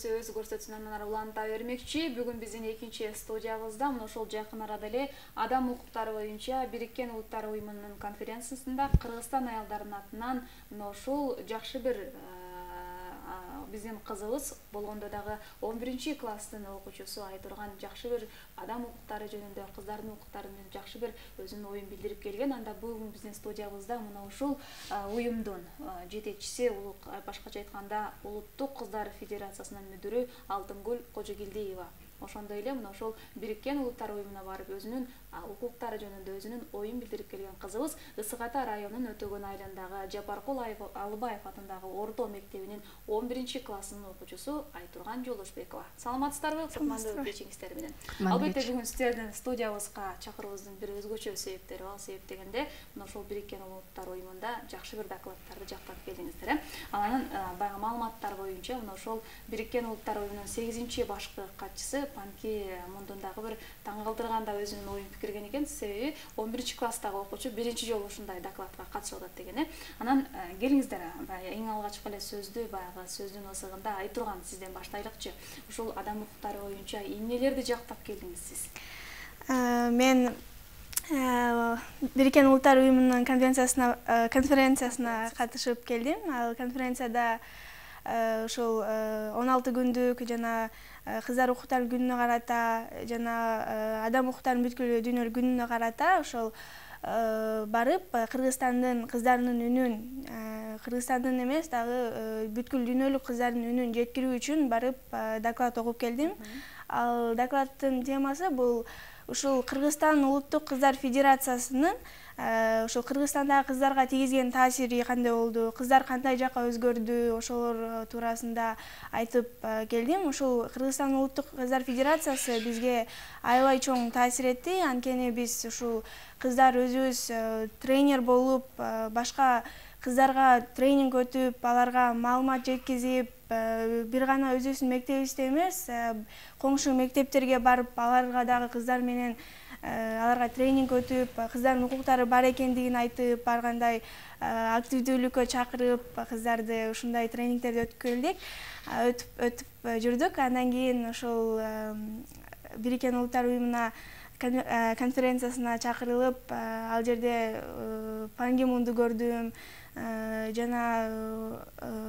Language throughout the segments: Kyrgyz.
нерсе өз көрсөтсүн, анан уланта бермекчи. Бүгүн биздин экинчи студиябызда мына ошол жакын арада эле адам укуктары боюнча Бириккен Улуттар уюмунун конференциясында Кыргызстан аялдарынын атынан мына ушул жакшы бир биздин кызыбыз болгондо дагы 11-класстын окуучусу Айтурган жакшы бир адам укуктары жөнүндө, кыздардын укуктары жөнүндө жакшы бир өзүнүн оюн билдирип келген. Анда бүгүн биздин студиябызда мына ушул уюмдун жетекчиси, башкача айтканда Улуттук кыздар федерациясынын мүдүрү Алтынгүл Кожогелдиева. Ошондой эле мына ошол Бириккен Улуттар уюмуна барып өзүнүн укуктары жөнүндө өзүнүн оюн билдирип келген кызыбыз Ысык Ата районунун Өтөгөн айылындагы Жапаркул Алыбаев атындагы орто мектебинин 11-класынын окуучусу Айтурган Жолошбекова. Саламатсыздарбы, кутмандуу кечиңиздер менен. Албетте бүгүн сиздердин студиябызга чакырууубуздун бир өзгөчө себептери бар. Ал себеп дегенде мына ошол Бириккен Улуттар уюмунда жакшы бир докладдарды жактап келдиңиздер. Анан баягы маалыматтар боюнча мына ошол Бириккен Улуттар уюмунун 8-башкы катчысы Панки мундундагы бир таң калтырганда өзүнүн оюн пикирген экен. Себеби 11-класстагы окуучу биринчи жолу ушундай докладка катышып атат деген. Анан келиңиздер, эң алгачкы эле сөздү баягы сөздүн ысыгында Айтурган сизден баштайлыкчы. Ушул адам укуктары боюнча эмнелерди жактап келдиңиз сиз? Мен Бириккен Улуттар уюмунун конференциясына катышып келдим. Ал конференцияда ошол 16 күндүк жана кыздар укуктарынын күнүнө карата жана адам укуктарынын бүткүл дүйнөлүк күнүнө карата ошол барып Кыргызстандын кыздарынын үнүн, Кыргызстандын эмес дагы бүткүл дүйнөлүк кыздардын үнүн жеткирүү үчүн барып доклад окуп келдим. Ал докладдын темасы бул ушул Кыргызстан Улуттук кыздар федерациясынын ошол Кыргызстандагы кыздарга тийгизген таасири кандай болду, кыздар кандай жакка өзгөрдү, ошолор туурасында айтып келдим. Ушул Кыргызстан Улуттук кыздар федерациясы бизге аябай чоң таасир этти. Анткени биз ушул кыздар өзүбүз тренер болуп, башка кыздарга тренинг өтүп, аларга маалымат жеткизип, бир гана өзүбүздүн мектебибизде эмес, коңшу мектептерге барып, аларга дагы кыздар менен аларга тренинг өтүп, кыздардын укуктары бар экендигин айтып, ар кандай активдүүлүккө чакырып, кыздарды ушундай тренингтерди өтүп келдик. Өтүп жүрдүк. Андан кийин ошол Бириккен Улуттар уюмуна конференциясына чакырылып, ал жерде Пан Ги Мунду көрдүм, жана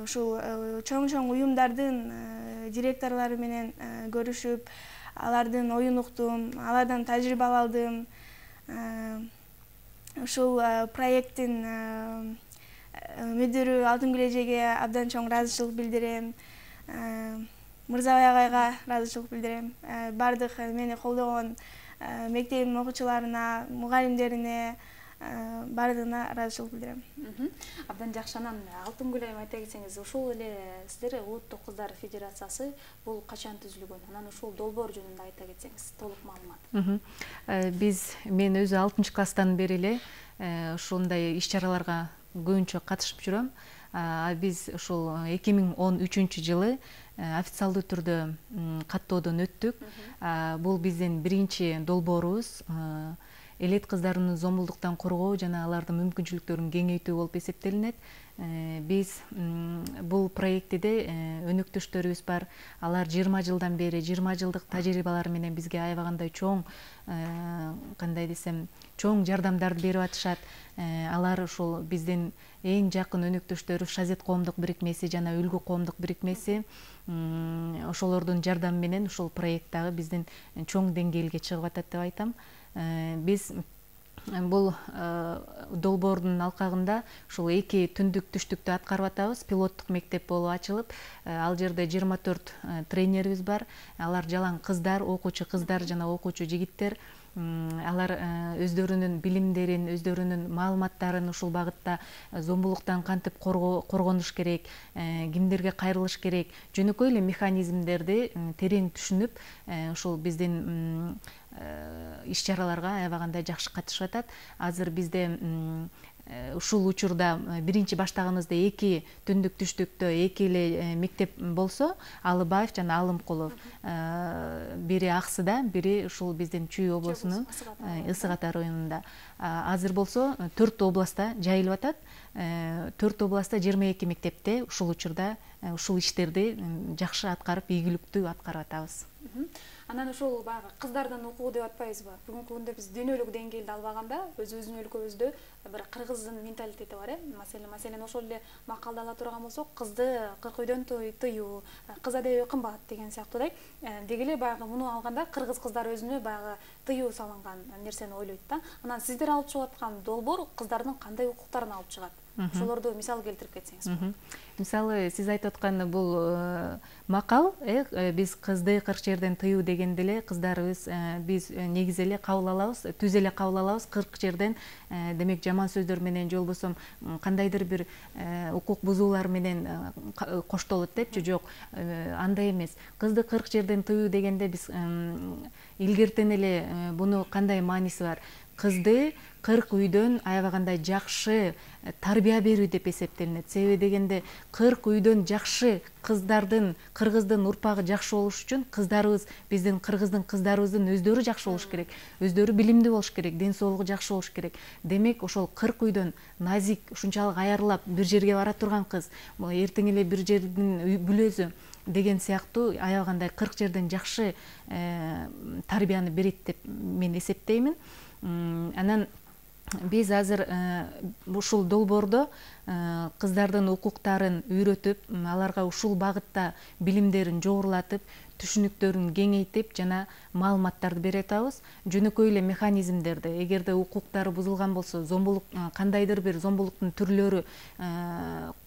ушул чоң уюмдардын директорлору менен көрүшүп, алардын оюн уктум, алардан тажрыйба алдым. Ушул проекттин мүдүрү Алтынгүл эжеге абдан чоң ыраазычылык билдирем. Мырзабай агайга ыраазычылык билдирем. Бардык мени колдогон мектебимдин окуучуларына, мугалимдерине баардыгына ыраазычылык билдирем. Абдан жакшы. Анан Алтынгүл айым айта кетсеңиз, ушул эле сиздер Улуттук кыздар федерациясы бул качан түзүлгөн? Анан ушул долбоор жөнүндө айта кетсеңиз, толук маалымат. Мен өзү 6-класстан бери эле ушундай иш-чараларга көбүнчө катышып жүрөм. Биз ушул 2013 жылы официалдуу түрдө каттоодон өттүк. Бул биздин биринчи долбоорубуз. Элет кыздарын зомбулдуктан коргоо жана алардын мүмкүнчүлүктөрүн кеңейтүү болуп эсептелинет. Биз бул проектиде өнөктөштөрүбүз бар. Алар 20 жылдан бери 20 жылдык тажрыйбалары менен бизге аябагандай чоң, кандай десем, чоң жардамдарды берип атышат. Алар ушул биздин эң жакын өнөктөштөрү Шазет коомдук бирикмеси жана Үлгү коомдук бирикмеси. Ошолордун жардамы менен ушул проект дагы биздин чоң деңгээлге чыгып атат деп айтам. Биз бул долбоордун алкагында ушул 2 түндүк түштүктү аткарып атабыз. Пилоттук мектеп болуп ачылып, ал жерде 24 тренерибиз бар. Алар жалаң кыздар, окуучу кыздар жана окуучу жигиттер. Алар өздөрүнүн билимдерин, өздөрүнүн маалыматтарын ушул багытта зомбулуктан кантип коргонуш керек, кимдерге кайрылыш керек, жөнөкөй эле механизмдерди терең түшүнүп, ушул биздин иш-чараларга аябагандай жакшы катышып атат. Азыр бизде ушул учурда биринчи баштаганыбызда 2 түндүк түштүктө 2 эле мектеп болсо, Алыбаев жана Алымкулов, бири Аксыда, бири ушул биздин Чүй облусунун Ысык Ата районунда. Азыр болсо 4 областта жайылып атат. 4 областта 22 мектепте ушул учурда ушул иштерди жакшы аткарып, ийгиликтүү аткарып атабыз. Анан ушул баягы кыздардын окугу деп атпайбызбы? Бүгүнкү күндө биз дүйнөлүк деңгээлде албаганда өзүбүздүн өлкөбүздө бир кыргыздын менталитети бар, Маселен ошол эле макалда ала турган болсок, кызды 40 үйдөн тыюу, кыз адеби кымбат деген сыяктуудай. Деги эле баягы муну алганда кыргыз кыздары өзүнө баягы тыюу салынган нерсени ойлойт да. Анан сиздер алып чыгып аткан долбоор кыздардын кандай укуктарын алып чыгат? Ошолорду мисал келтирип кетсеңиз. Мисалы, сиз айтып аткан бул макал, биз кызды 40 жерден тыюу дегенде эле кыздарыбыз биз негизи эле кабыл алабыз, түз эле кабыл алабыз 40 жерден, демек жаман сөздөр менен же болбосо кандайдыр бир укук бузуулар менен коштолот депчи, жок, андай эмес. Кызды 40 жерден тыюу дегенде биз илгертен эле буну кандай мааниси бар? Кызды 40 үйдөн аябагандай жакшы тарбия берүү деп эсептелинет. Себеби дегенде 40 үйдөн жакшы кыздардын, кыргыздын урпагы жакшы болуш үчүн кыздарыбыз, биздин кыргыздын кыздарыбыздын өздөрү жакшы болуш керек, өздөрү билимдүү болуш керек, ден соолугу жакшы болуш керек. Демек, ошол 40 үйдөн назик, ушунчалык аярлап бир жерге бара турган кыз, эртең эле бир жердин бүлөзү деген сыяктуу аябагандай 40 жерден жакшы тарбияны берет деп мен эсептеймин. Анан биз азыр ушул долбоордо кыздардын укуктарын үйрөтүп, аларга ушул багытта билимдерин жогорулатып, түшүнүктөрүн кеңейтип жана маалыматтарды бере атабыз. Жөнөкөй эле механизмдерди, эгерде укуктары бузулган болсо, зомбулук, кандайдыр бир зомбулуктун түрлөрү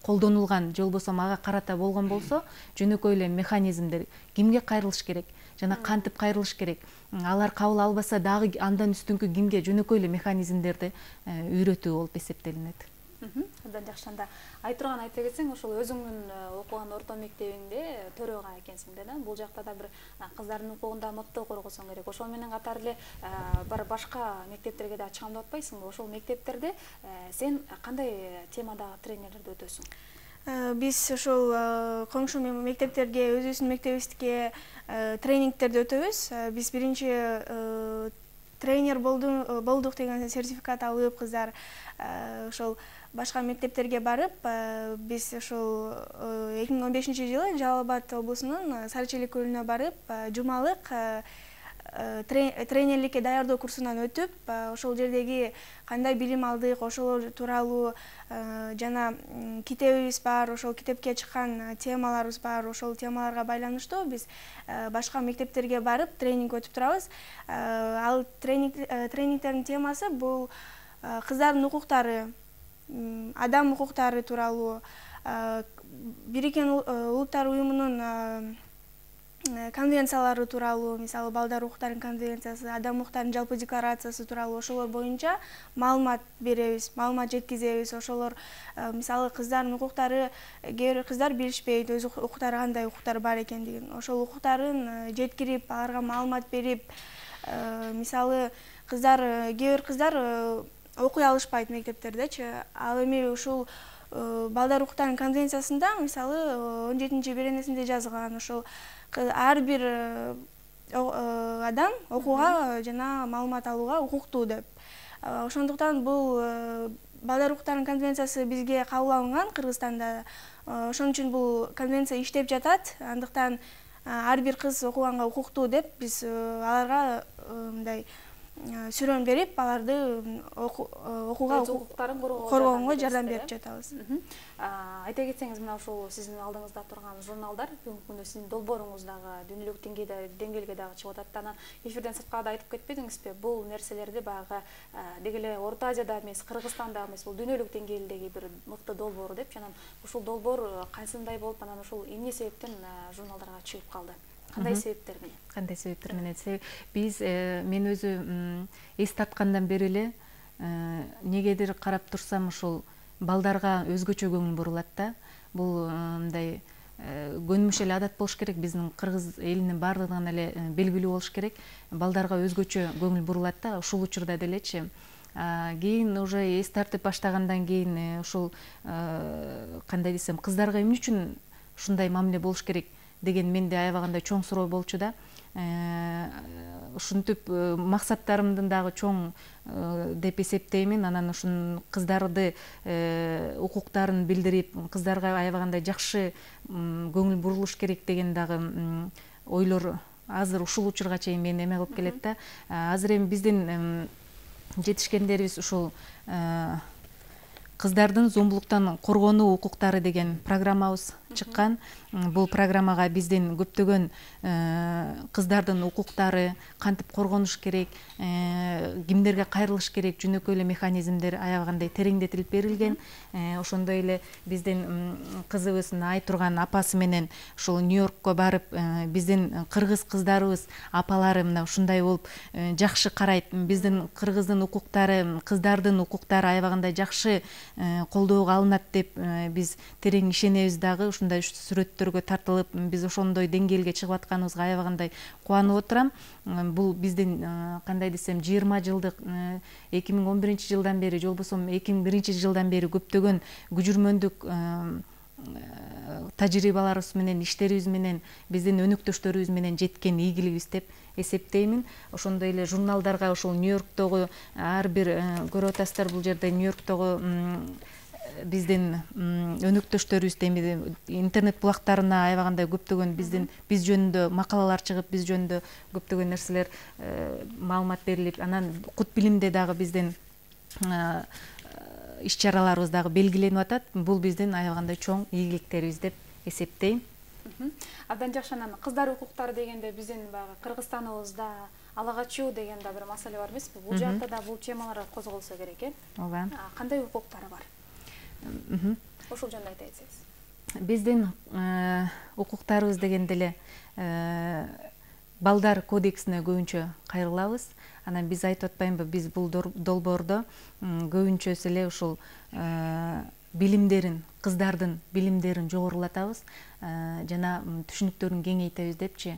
колдонулган, же болбосо ага карата болгон болсо, жөнөкөй эле механизмдер, кимге кайрылыш керек жана кантип кайрылыш керек, алар кабыл албаса дагы андан үстүнкү кимге, жөнөкөй эле механизмдерди үйрөтүү болуп эсептелинет. Абдан жакшы. Анда айтырган айта кетсең, ошол өзүңдүн окуган орто мектебиңде төрөгө экенсиң да. Бул жакта да бир кыздардын укугунда мыкты коргосоң керек. Ошол менен катар эле бир башка мектептерге да чыгам деп атпайсыңбы? Ошол мектептерде сен кандай темадагы тренерлерди өтөсүң? Биз ошол коңшу мектептерге, өзүбүздүн мектебибизге тренингтерди өтөбүз. Биз биринчи тренер болдук деген сертификат алып, кыздар ошол башка мектептерге барып, биз ошол 2015-жылы Жалал Абад облусунун Сарычелек көлүнө барып, жумалык тренерликке даярдоо курсунан өтүп, ошол жердеги кандай билим алдык, ошол тууралуу жана китебибиз бар, ошол китепке чыккан темаларыбыз бар, ошол темаларга байланыштуу биз башка мектептерге барып тренинг өтүп турабыз. Ал тренингтердин темасы бул кыздардын укуктары, адам укуктары тууралуу, Бириккен Улуттар уюмунун конвенциялары тууралуу, мисалы балдар укуктарынын конвенциясы, адам укуктарынын жалпы декларациясы тууралуу ошолор боюнча маалымат беребиз, маалымат жеткизебиз. Ошолор мисалы кыздардын укуктары, кээ бир кыздар билишпейт өз укуктары кандай укуктар бар экендигин. Ошол укуктарын жеткирип, аларга маалымат берип, мисалы кээ бир кыздар окуй алышпайт мектептердечи. Ал эми ушул балдар укуктарынын конвенциясында мисалы 17-беренесинде жазган, ошол ар бир адам окууга жана маалымат алууга укуктуу деп. Ошондуктан бул балдар укуктарынын конвенциясы бизге кабыл алынган Кыргызстанда. Ошон үчүн бул конвенция иштеп жатат. Андыктан ар бир кыз окуганга укуктуу деп биз аларга мындай сүрөн берип, аларды окууга укуктарын коргоого жардам берип жатабыз. Айта кетсеңиз, мына ушул сиздин алдыңызда турган журналдар бүгүнкү күндө сиздин долбооруңуз дагы дүйнөлүк деңгээлге дагы чыгып атат. Анан эфирден сырткары да айтып кетпедиңизби? Бул нерселерди баягы деги эле Орто Азияда эмес, Кыргызстанда эмес, бул дүйнөлүк деңгээлдеги бир мыкты долбоор депчи. Анан ушул долбоор кайсындай болуп, анан ушул эмне себептен журналдарга чыгып калды? Кандай себептер менен? Кандай себептер менен? Биз мен өзү эс тарткандан бери эле негедир карап турсам, ушул балдарга өзгөчө көңүл бурулат да. Бул мындай көнүмүш эле адат болуш керек, биздин кыргыз элинин баардыгына эле белгилүү болуш керек. Балдарга өзгөчө көңүл бурулат да. Ушул учурда делечи Кийин уже эс тартып баштагандан кийин ушул кандай десем, кыздарга эмне үчүн ушундай мамиле болуш керек деген менде аябагандай чоң суроо болчу да. Ушинтип максаттарымдын дагы чоң деп эсептеймин. Анан ушун кыздарды укуктарын билдирип, кыздарга аябагандай жакшы көңүл бурулуш керек деген дагы ойлор азыр ушул учурга чейин мени эме кылып келет да. Азыр эми биздин жетишкендерибиз ушул кыздардын зомбулуктан коргонуу укуктары деген программабыз чыккан. Бул программага биздин көптөгөн кыздардын укуктары, кантип коргонуш керек, кимдерге кайрылыш керек, жөнөкөй эле механизмдер аябагандай тереңдетилип берилген. Ошондой эле биздин кызыбыз Айтурган апасы менен ушул Нью-Йоркко барып, биздин кыргыз кыздарыбыз, апалары мына ушундай болуп жакшы карайт. Биздин кыргыздын укуктары, кыздардын укуктары аябагандай жакшы колдоого алынат деп биз терең ишенебиз дагы. Ушундай сүрөттөргө тартылып, биз ошондой деңгээлге чыгып атканыбызга аябагандай кубанып отурам. Бул биздин кандай десем 20 жылдык 2011-жылдан бери, же болбосо 2001-жылдан бери көптөгөн күжүрмөндүк тажрыйбаларыбыз менен, иштерибиз менен, биздин өнөктөштөрүбүз менен жеткен ийгилигибиз деп эсептеймин. Ошондой эле журналдарга ошол Нью-Йорктогу ар бир көрүп атасыздар, бул жерде Нью-Йорктогу биздин өнөктөштөрүбүз интернет булактарына аябагандай көптөгөн биз жөнүндө макалалар чыгып, биз жөнүндө көптөгөн нерселер маалымат берилип, анан кут билимде дагы биздин иш-чараларыбыз дагы белгиленип атат. Бул биздин аябагандай чоң ийгиликтерибиз деп эсептейм. Абдан жакшы. Анан кыздар укуктары дегенде биздин баягы Кыргызстаныбызда ала качуу деген да бир маселе бар эмеспи? Бул жакта да бул темалар козголсо керек, Ооба. Кандай укуктары бар? Ошол жөнүндө айта кетсеңиз. Биздин укуктарыбыз дегенде эле балдар кодексине көбүнчө кайрылабыз. Анан биз айтып атпаймынбы, биз бул долбоордо көбүнчөсү эле ушул билимдерин, кыздардын билимдерин жогорулатабыз, жана түшүнүктөрүн кеңейтебиз депчи.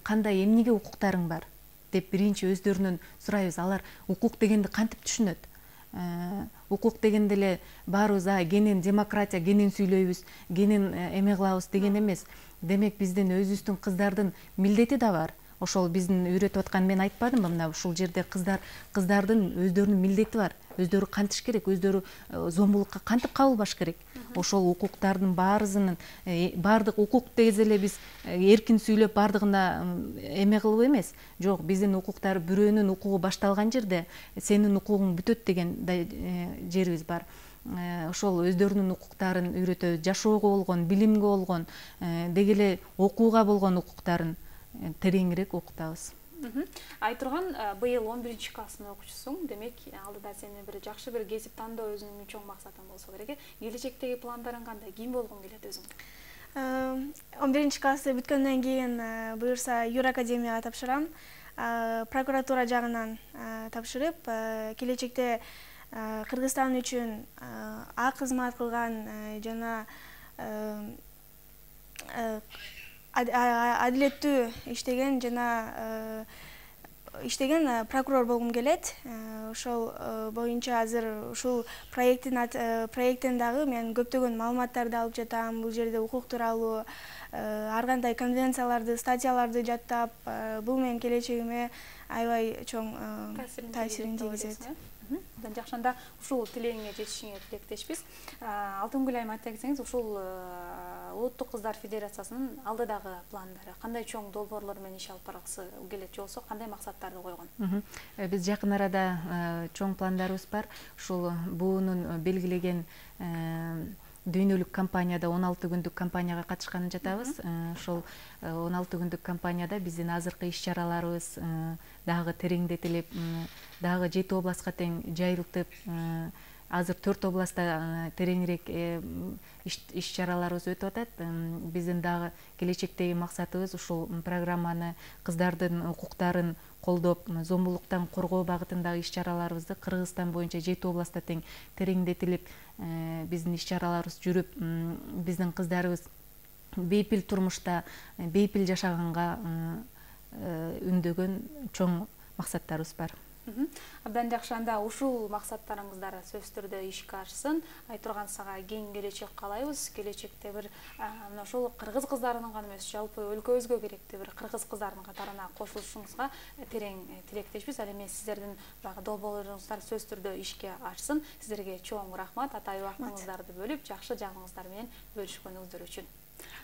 Кандай, эмнеге укуктарың бар деп биринчи өздөрүнөн сурайбыз. Алар укук дегенди кантип түшүнөт? Укук дегенде эле баарыбыз кенен демократия, кенен сүйлөйбүз, кенен эме кылабыз деген эмес. Демек биздин өзүбүздүн кыздардын милдети да бар. Ошол биздин үйрөтүп аткан, мен айтпадымбы, мына ушул жерде кыздардын өздөрүнүн милдети бар. Өздөрү кантыш керек, өздөрү зомбулукка кантип кабылбаш керек. Ошол укуктардын баардык укук дезе эле биз эркин сүйлөп баардыгына эме кылып эмес. Жок, биздин укуктар бирөөнүн укугу башталган жерде сенин укугуң бүтөт деген жерибиз бар. Ошол өздөрүнүн укуктарын үйрөтөбүз, жашоого болгон, билимге болгон, деги эле окууга болгон укуктарын тереңирээк окутабыз. Айтурган, быйыл 11-класстын окуучусуң, демек алдыда сени бир жакшы бир кесип тандоо өзүңүн чоң максатың болсо керек. Келечектеги пландарың кандай? Ким болгуң келет өзүң? 11-классты бүткөндөн кийин буюрса юракадемияга тапшырам. Прокуратура жагынан тапшырып, келечекте Кыргызстан үчүн кызмат кылган жана адилеттүү иштеген прокурор болгум келет. Ошол боюнча азыр ушул проекттен дагы мен көптөгөн маалыматтарды алып жатам. Бул жерде укук тууралуу ар кандай конвенцияларды, статьяларды жаттап, бул менин келечегиме аябай чоң таасирин тийгизет. Жакшанда ушул тилегиңе жетишиңе тилектешпиз. Алтынгүл айым, айта кетсеңиз, ушул Улуттук кыздар федерациясынын алдыдагы пландары кандай чоң долбоорлор менен иш алып баргысы келет, же болбосо кандай максаттарды койгон? Биз жакын арада чоң пландарыбыз бар. Ушул буунун белгилеген дүйнөлүк кампанияда 16 күндүк кампанияга катышканын жатабыз. Ошол 16 күндүк кампанияда биздин азыркы иш-чараларыбыз дагы тереңдетилип, дагы 7 областка тең жайылтып, азыр 4 областта тереңирээк иш-чараларыбыз өтүп атат. Биздин дагы келечектеги максатыбыз ушул программаны, кыздардын укуктарын колдоп, зомбулуктан коргоо багытындагы иш-чараларыбызды Кыргызстан боюнча 7 областта тең тереңдетилип, биздин иш-чараларыбыз жүрүп, биздин кыздарыбыз бейпил турмушта, бейпил жашаганга үндөгөн чоң максаттарыбыз бар. Абдан жакшы, анда ушул максаттарыңыздар сөзсүз түрдө ишке ашсын. Айтурган сага кең келечек каалайбыз. Келечекте бир мына ушул кыргыз кыздарынын гана эмес, жалпы өлкөбүзгө керектүү бир кыргыз кыздарынын катарына кошулушуңузга терең тилектешпиз. Ал эми сиздердин баягы долбоорлоруңуздар сөзсүз түрдө ишке ашсын. Сиздерге чоң рахмат, атай убактыңыздарды бөлүп, жакшы жагыңыздар менен бөлүшкөнүңүздөр үчүн.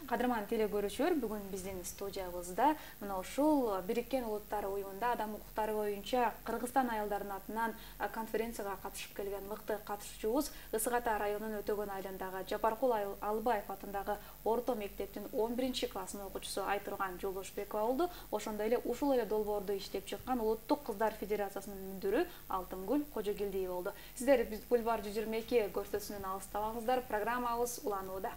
Кадырман теле көрүүчүлөр, бүгүн биздин студиябызда мына ушул Бириккен Улуттар уюмунда адам укуктары боюнча Кыргызстан аялдарынын атынан конференцияга катышып келген мыкты катышуучубуз Ысык Ата районунун Өтөгөн айылындагы Жапаркул Албаев атындагы орто мектептин 11-классынын окуучусу Айтурган Жолдошбекова болду. Ошондой эле ушул эле долбоорду иштеп чыккан Улуттук кыздар федерациясынын мүдүрү Алтынгүл Кожогелдиева болду. Сиздер биз Бульвар 122 көрсөтүүсүнөн алыстабаңыздар. Программабыз уланууда.